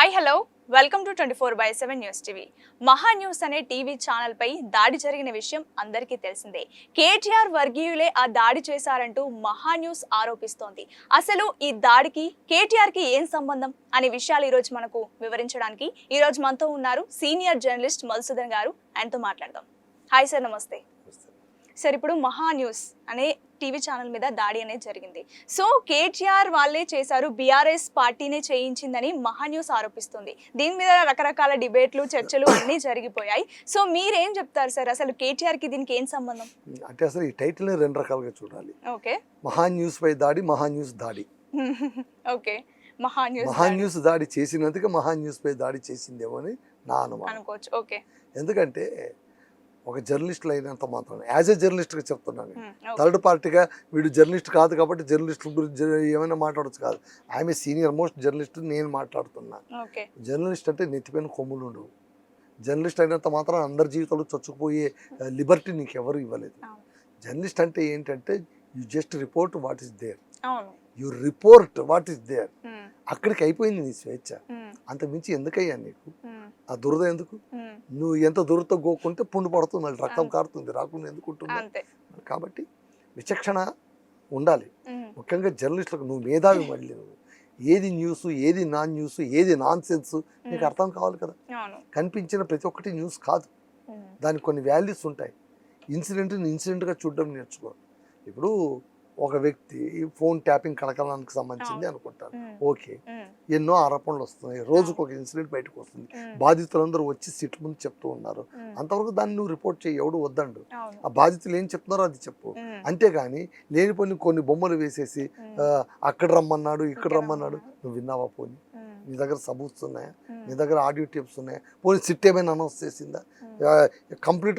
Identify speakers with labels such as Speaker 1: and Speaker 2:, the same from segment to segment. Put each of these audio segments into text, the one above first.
Speaker 1: Hi hello welcome to 24/7 news TV. మహా news అనే TV channel పై దాడి జరిగిన విషయం అందరికీ తెలిసిందే. కేటీఆర్ వర్గీయులే ఆ దాడి చేశారంటూ మహా న్యూస్ ఆరోపిస్తోంది. అసలు ఈ దాడికి కేటీఆర్ కి ఏం సంబంధం అనే విషయాలు ఈ రోజు మనకు వివరించడానికి ఈ రోజు మనతో ఉన్నారు సీనియర్ జర్నలిస్ట్ మధుసూదన్ గారు. ఆయనతో మాట్లాడదాం. హాయ్ సార్, నమస్తే సార్. ఇప్పుడు మహా న్యూస్ అనే టీవీ ఛానల్ మీద దాడి అనేది జరిగింది. సో కేటీఆర్ వాళ్ళే చేశారు, బీఆర్ఎస్ పార్టీనే చేయించిందని మహా న్యూస్ ఆరోపిస్తుంది. దీని మీద రకరకాల డిబేట్లు, చర్చలు అన్నీ జరిగిపోయాయి. సో మీరేం చెప్తారు సార్, అసలు కేటీఆర్ కి దీనికి ఏం సంబంధం?
Speaker 2: అంటే అసలు ఈ టైటిల్ రెండు రకాలుగా చూడాలి.
Speaker 1: ఓకే,
Speaker 2: మహా న్యూస్ పై దాడి, మహా న్యూస్ దాడి.
Speaker 1: ఓకే, మహా
Speaker 2: న్యూస్ దాడి చేసినందుకు మహా న్యూస్ పై దాడి చేసిందేమో అని నా అనుమానం.
Speaker 1: అనుకోవచ్చు. ఓకే,
Speaker 2: ఎందుకంటే ఒక జర్నలిస్టులు అయినంత మాత్రం యాజ్ ఏ జర్నలిస్ట్గా చెప్తున్నాను. థర్డ్ పార్టీగా వీడు జర్నలిస్ట్ కాదు కాబట్టి జర్నలిస్టుల గురించి ఏమైనా మాట్లాడచ్చు కాదు. ఆమె సీనియర్ మోస్ట్ జర్నలిస్ట్, నేను మాట్లాడుతున్నా. జర్నలిస్ట్ అంటే నెత్తిపైన కొమ్ములు ఉండవు. జర్నలిస్ట్ అయినంత మాత్రం అందరి జీవితంలో చొచ్చుకుపోయే లిబర్టీ నీకు ఎవరు ఇవ్వలేదు. జర్నలిస్ట్ అంటే ఏంటంటే you just report what is there, you report what is there. అక్కడికి అయిపోయింది నీ స్వేచ్ఛ. అంత మించి ఎందుకయ్యా నీకు ఆ దురద? ఎందుకు? నువ్వు ఎంత దురదతో గోక్కుంటే పుండు పడుతుంది, మళ్ళీ రక్తం కారుతుంది, రాకుండా ఎందుకు ఉంటుంది? కాబట్టి విచక్షణ ఉండాలి. ముఖ్యంగా జర్నలిస్టులకు నువ్వు మేధావి. మళ్ళీ నువ్వు ఏది న్యూస్, ఏది నాన్ న్యూస్, ఏది నాన్ సెన్స్ నీకు అర్థం కావాలి కదా. కనిపించిన ప్రతి ఒక్కటి న్యూస్ కాదు, దానికి కొన్ని వాల్యూస్ ఉంటాయి. ఇన్సిడెంట్ని ఇన్సిడెంట్గా చూడడం నేర్చుకో. ఇప్పుడు ఒక వ్యక్తి ఫోన్ ట్యాపింగ్ కలకలానికి సంబంధించింది అనుకుంటారు. ఓకే, ఎన్నో ఆరోపణలు వస్తున్నాయి, రోజుకు ఒక ఇన్సిడెంట్ బయటకు వస్తుంది, బాధితులందరూ వచ్చి సిట్ ముందు చెప్తూ ఉన్నారు. అంతవరకు దాన్ని నువ్వు రిపోర్ట్ చేయి, ఎవడు వద్దండు. ఆ బాధితులు ఏం చెప్తున్నారో అది చెప్పు. అంతేగాని లేనిపోని కొన్ని బొమ్మలు వేసేసి అక్కడ రమ్మన్నాడు, ఇక్కడ రమ్మన్నాడు. నువ్వు విన్నావా? పోనీ నీ దగ్గర సబూత్స్ ఉన్నాయా? నీ దగ్గర ఆడియో టేప్స్ ఉన్నాయా? పోనీ సిట్ ఏమైనా అనౌన్స్ చేసిందా? కంప్లీట్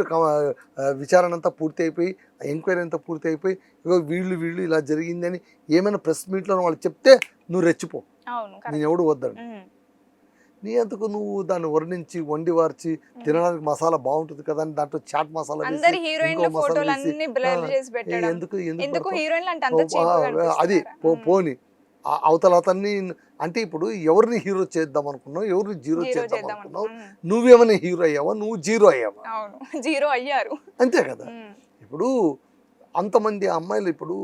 Speaker 2: విచారణ అంతా పూర్తి అయిపోయి, ఎంక్వైరీ అంతా పూర్తి అయిపోయి, ఇగో వీళ్ళు ఇలా జరిగిందని ఏమైనా ప్రెస్ మీట్లో వాళ్ళు చెప్తే నువ్వు రెచ్చిపో. నేను ఎవడు వద్దాడు. నీ అందుకు నువ్వు దాన్ని వర్ణించి వండి వార్చి తినడానికి మసాలా బాగుంటుంది కదా అని దాంట్లో చాట్ మసాలా అది పోని అవతల అతన్ని. అంటే ఇప్పుడు ఎవరిని హీరో చేద్దాం అనుకున్నావు, ఎవరిని జీరో చేద్దాం అనుకున్నావు? నువ్వేమైనా హీరో అయ్యావా? నువ్వు జీరో అయ్యావా?
Speaker 1: జీరో అయ్యారు, అంతే
Speaker 2: కదా. ఇప్పుడు అంతమంది అమ్మాయిలు, ఇప్పుడు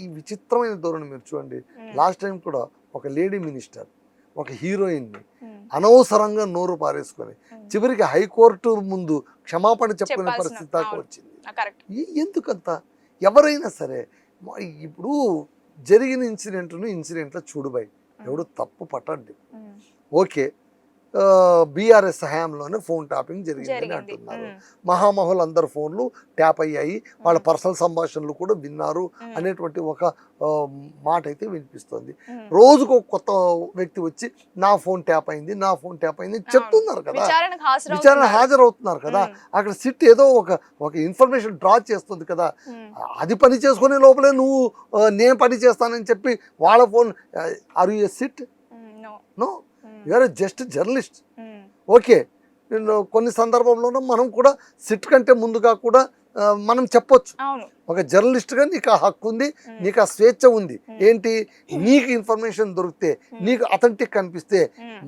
Speaker 2: ఈ విచిత్రమైన ధోరణి మీరు చూడండి. లాస్ట్ టైం కూడా ఒక లేడీ మినిస్టర్ ఒక హీరోయిన్ని అనవసరంగా నోరు పారేసుకొని చివరికి హైకోర్టు ముందు క్షమాపణ చెప్పుకునే పరిస్థితి దాకా వచ్చింది. ఎందుకంత? ఎవరైనా సరే ఇప్పుడు జరిగిన ఇన్సిడెంట్లో చూడుబాయి, ఎవడు తప్పు పట్టండి. ఓకే, బీఆర్ఎస్ హయాంలోనే ఫోన్ ట్యాపింగ్ జరిగిందని అంటున్నారు. మహామహులు అందరు ఫోన్లు ట్యాప్ అయ్యాయి, వాళ్ళ పర్సనల్ సంభాషణలు కూడా విన్నారు అనేటువంటి ఒక మాట అయితే వినిపిస్తుంది. రోజుకు ఒక కొత్త వ్యక్తి వచ్చి నా ఫోన్ ట్యాప్ అయింది, నా ఫోన్ ట్యాప్ అయింది చెప్తున్నారు కదా, విచారణ హాజరవుతున్నారు కదా. అక్కడ సిట్ ఏదో ఒక ఇన్ఫర్మేషన్ డ్రా చేస్తుంది కదా. అది పని చేసుకునే లోపలే నువ్వు నేను పని చేస్తానని చెప్పి వాళ్ళ phone, are you a SIT? No, you're just journalist. Okay, కొన్ని సందర్భంలో మనం కూడా సిట్ కంటే ముందుగా కూడా మనం చెప్పొచ్చు. ఒక జర్నలిస్ట్గా నీకు ఆ హక్కు ఉంది, నీకు ఆ స్వేచ్ఛ ఉంది. ఏంటి? నీకు ఇన్ఫర్మేషన్ దొరికితే, నీకు అథెంటిక్ కనిపిస్తే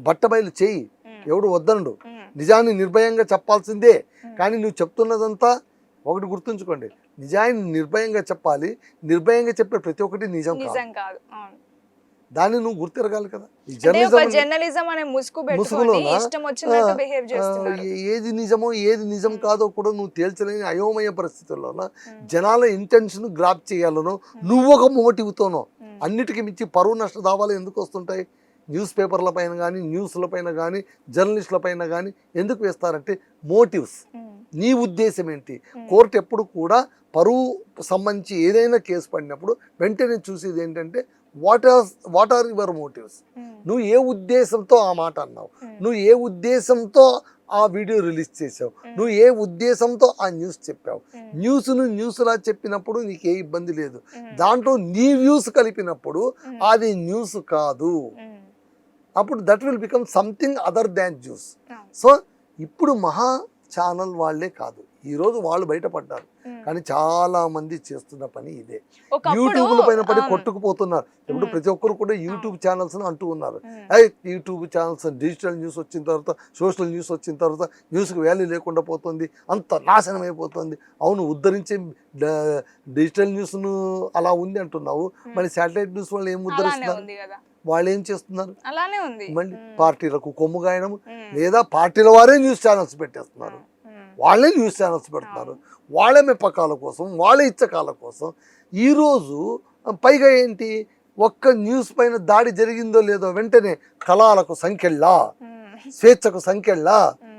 Speaker 2: బట్టబయలు చేయి, ఎవడు వద్దనుడు. నిజాన్ని నిర్భయంగా చెప్పాల్సిందే. కానీ నువ్వు చెప్తున్నదంతా ఒకటి గుర్తుంచుకోండి, నిజాన్ని నిర్భయంగా చెప్పాలి. నిర్భయంగా చెప్పే ప్రతి ఒక్కటి నిజం కాదు. దాన్ని నువ్వు గుర్తిరగాలి కదా. ఏది నిజమో ఏది నిజం కాదో కూడా నువ్వు తేల్చలేని అయోమయ పరిస్థితుల్లోనో జనాల ఇంటెన్షన్ గ్రాప్ చేయాలనో నువ్వు ఒక మోటివ్తోనో. అన్నిటికీ మించి పరువు నష్ట దావాలు ఎందుకు వస్తుంటాయి? న్యూస్ పేపర్ల పైన కానీ, న్యూస్ల పైన కానీ, జర్నలిస్టుల పైన కానీ ఎందుకు వేస్తారంటే మోటివ్స్. నీ ఉద్దేశం ఏంటి? కోర్టు ఎప్పుడు కూడా పరువు సంబంధించి ఏదైనా కేసు పడినప్పుడు వెంటనే చూసేది ఏంటంటే వాట్ ఆర్ యువర్ మోటివ్స్. నువ్వు ఏ ఉద్దేశంతో ఆ మాట అన్నావు, నువ్వు ఏ ఉద్దేశంతో ఆ వీడియో రిలీజ్ చేసావు, నువ్వు ఏ ఉద్దేశంతో ఆ న్యూస్ చెప్పావు. న్యూస్లా చెప్పినప్పుడు నీకు ఏ ఇబ్బంది లేదు. దాంట్లో నీ వ్యూస్ కలిపినప్పుడు అది న్యూస్ కాదు. అప్పుడు that will become something other than news. So ఇప్పుడు మహా ఛానల్ వాళ్ళే కాదు, ఈరోజు వాళ్ళు బయటపడ్డారు.
Speaker 1: ఉమ్.
Speaker 2: కానీ చాలా మంది చేస్తున్న పని ఇదే.
Speaker 1: ఒకప్పుడు
Speaker 2: యూట్యూబ్ల పైన పడి
Speaker 1: అవును.
Speaker 2: కొట్టుకుపోతున్నారు. ఇప్పుడు
Speaker 1: ఉమ్.
Speaker 2: ప్రతి ఒక్కరు కూడా యూట్యూబ్ ఛానల్స్ అంటూ ఉన్నారు.
Speaker 1: ఉమ్.
Speaker 2: యూట్యూబ్ ఛానల్స్ డిజిటల్ న్యూస్ వచ్చిన తర్వాత, సోషల్ న్యూస్ వచ్చిన తర్వాత న్యూస్కి వాల్యూ లేకుండా పోతుంది, అంత నాశనం అయిపోతుంది. అవును, ఉద్ధరించే డిజిటల్ న్యూస్ను అలా ఉంది అంటున్నావు, మరి శాటిలైట్ న్యూస్ వాళ్ళు ఏం
Speaker 1: అలానే
Speaker 2: ఉద్ధరిస్తున్నారు?
Speaker 1: ఉంది కదా,
Speaker 2: వాళ్ళు ఏం చేస్తున్నారు?
Speaker 1: అలానే ఉంది.
Speaker 2: మళ్ళీ
Speaker 1: ఉమ్.
Speaker 2: పార్టీలకు కొమ్ము గాయడం,
Speaker 1: ఉమ్.
Speaker 2: లేదా పార్టీల వారే న్యూస్ ఛానల్స్ పెట్టేస్తున్నారు,
Speaker 1: ఉమ్.
Speaker 2: వాళ్ళే న్యూస్ ఛానల్స్ పెడుతున్నారు, వాళ్ళే మెప్పకాల కోసం, వాళ్ళే ఇచ్చకాల కోసం. ఈరోజు పైగా ఏంటి, ఒక్క న్యూస్ పైన దాడి జరిగిందో లేదో వెంటనే కళాలకు సంఖ్యల్లా,
Speaker 1: ఉమ్.
Speaker 2: స్వేచ్ఛకు సంఖ్యల్లా.
Speaker 1: ఉమ్.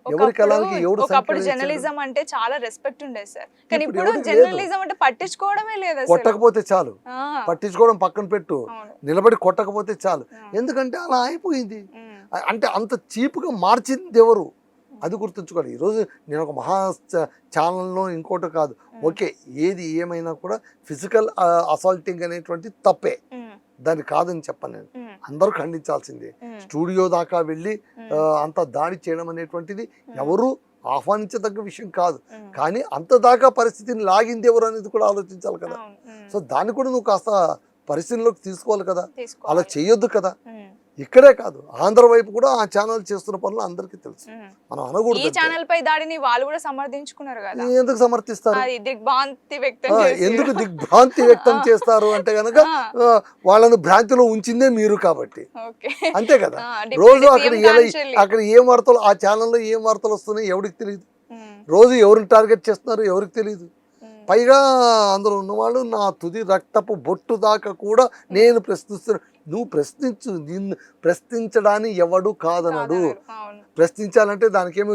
Speaker 2: ఎవరి కళలకి ఎవడు
Speaker 1: ఒకప్పుడు
Speaker 2: సంఖ్యలు
Speaker 1: జర్నలిజం అంటే చాలా రెస్పెక్ట్ ఉండేది సార్, కానీ
Speaker 2: ఇప్పుడు
Speaker 1: ఇప్పుడు
Speaker 2: ఎవరికి లేదు.
Speaker 1: జర్నలిజం అంటే పట్టించుకోవడమే లేదు అసలు.
Speaker 2: కొట్టకపోతే చాలు,
Speaker 1: ఆ,
Speaker 2: పట్టించుకోవడం పక్కన పెట్టు,
Speaker 1: అవును.
Speaker 2: నిలబడి కొట్టకపోతే చాలు.
Speaker 1: ఆ.
Speaker 2: ఎందుకంటే అలా అయిపోయింది.
Speaker 1: ఉమ్.
Speaker 2: అంటే అంత చీప్గా మార్చింది ఎవరు, అది గుర్తుంచుకోవాలి. ఈరోజు నేను ఒక మహా ఛానల్లో ఇంకోటి కాదు, ఓకే, ఏది ఏమైనా కూడా ఫిజికల్ అసాల్టింగ్ అనేటువంటి తప్పే,
Speaker 1: ఉమ్.
Speaker 2: దాన్ని కాదని చెప్పను నేను.
Speaker 1: ఉమ్.
Speaker 2: అందరూ ఖండించాల్సిందే.
Speaker 1: ఉమ్.
Speaker 2: స్టూడియో దాకా వెళ్ళి
Speaker 1: ఉమ్.
Speaker 2: అంత దాడి చేయడం అనేటువంటిది ఎవరు ఆహ్వానించదగ్గ విషయం కాదు.
Speaker 1: ఉమ్.
Speaker 2: కానీ అంత దాకా పరిస్థితిని లాగింది ఎవరు అనేది కూడా ఆలోచించాలి కదా.
Speaker 1: అవును. ఉమ్.
Speaker 2: సో దాన్ని కూడా నువ్వు కాస్త పరిశీలనలోకి తీసుకోవాలి కదా, అలా
Speaker 1: తీసుకోవాలి.
Speaker 2: చేయొద్దు కదా.
Speaker 1: ఉమ్.
Speaker 2: ఇక్కడే కాదు, ఆంధ్ర వైపు కూడా ఆ ఛానల్ చేస్తున్న పనులు అందరికీ తెలుసు,
Speaker 1: ఉమ్.
Speaker 2: మనం
Speaker 1: ఈ
Speaker 2: అనకూడదు.
Speaker 1: ఛానల్ పై దాడిని వాళ్ళు కూడా సమర్థించుకున్నారు కదా,
Speaker 2: ఎందుకు సమర్థిస్తారు?
Speaker 1: అది దిగ్భ్రాంతి వ్యక్తం
Speaker 2: ఆ,
Speaker 1: చేసి.
Speaker 2: ఎందుకు దిగ్భ్రాంతి వ్యక్తం చేస్తారు అంటే గనక
Speaker 1: ఆ.
Speaker 2: వాళ్ళను భ్రాంతిలో ఉంచిందే మీరు కాబట్టి,
Speaker 1: ఓకే.
Speaker 2: అంతే కదా.
Speaker 1: ఆ, డిప్యూటీ
Speaker 2: రోజు అక్కడ
Speaker 1: సీఎం కాంచెల్లి.
Speaker 2: అక్కడ ఏం వార్తలు, ఆ ఛానల్లో ఏం వార్తలు వస్తున్నాయి ఎవరికి తెలియదు.
Speaker 1: ఉమ్.
Speaker 2: రోజు ఎవరిని టార్గెట్ చేస్తున్నారు ఎవరికి తెలియదు.
Speaker 1: ఉమ్.
Speaker 2: పైగా అందులో ఉన్నవాళ్ళు నా తుది రక్తపు బొట్టు దాకా కూడా నేను ప్రశ్నిస్తున్నా. నువ్వు ప్రశ్నించు, నిన్ను ప్రశ్నించడాన్ని ఎవడు కాదనడు.
Speaker 1: అవును.
Speaker 2: ప్రశ్నించాలంటే దానికేమో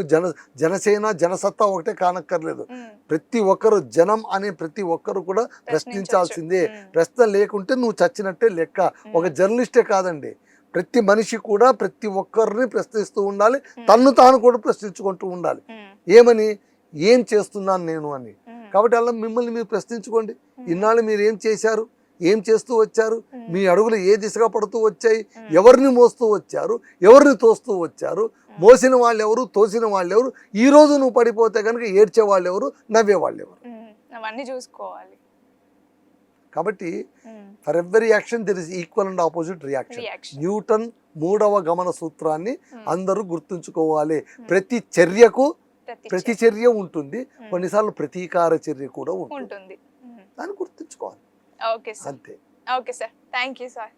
Speaker 2: జనసేన జనసత్తా ఒకటే కానక్కర్లేదు.
Speaker 1: ఉమ్.
Speaker 2: ప్రతి ఒక్కరు, జనం అనే ప్రతి ఒక్కరు కూడా ప్రశ్నించాల్సిందే.
Speaker 1: ఉమ్.
Speaker 2: ప్రశ్న లేకుంటే నువ్వు చచ్చినట్టే లెక్క. ఒక జర్నలిస్టే కాదండి, ప్రతి మనిషి కూడా ప్రతి ఒక్కరిని ప్రశ్నిస్తూ ఉండాలి, తన్ను తాను కూడా ప్రశ్నించుకుంటూ ఉండాలి.
Speaker 1: ఉమ్.
Speaker 2: ఏమని, ఏం చేస్తున్నాను నేను అని.
Speaker 1: ఉమ్.
Speaker 2: కాబట్టి అలా మిమ్మల్ని మీరు ప్రశ్నించుకోండి. ఇన్నాళ్ళు మీరు ఏం చేశారు, ఏం చేస్తూ వచ్చారు, మీ అడుగులు ఏ దిశగా పడుతూ వచ్చాయి, ఎవరిని మోస్తూ వచ్చారు, ఎవరిని తోస్తూ వచ్చారు, మోసిన వాళ్ళు ఎవరు, తోసిన వాళ్ళు ఎవరు, ఈ రోజు నువ్వు పడిపోతే కనుక ఏడ్చే వాళ్ళు ఎవరు, నవ్వే వాళ్ళు ఎవరు.
Speaker 1: ఉమ్. అవన్నీ చూసుకోవాలి.
Speaker 2: కాబట్టి
Speaker 1: ఉమ్.
Speaker 2: For every action there is equal and opposite reaction.
Speaker 1: Reaction.
Speaker 2: Newton 3వ గమన సూత్రాన్ని అందరూ గుర్తుంచుకోవాలి. ప్రతి చర్యకు ప్రతి చర్య ఉంటుంది, కొన్నిసార్లు ప్రతీకార చర్య కూడా ఉంటుంది,
Speaker 1: ఉంటుంది.
Speaker 2: దాన్ని గుర్తుంచుకోవాలి
Speaker 1: ఓకే సార్.
Speaker 2: అంతే.
Speaker 1: Okay sir, thank you sir.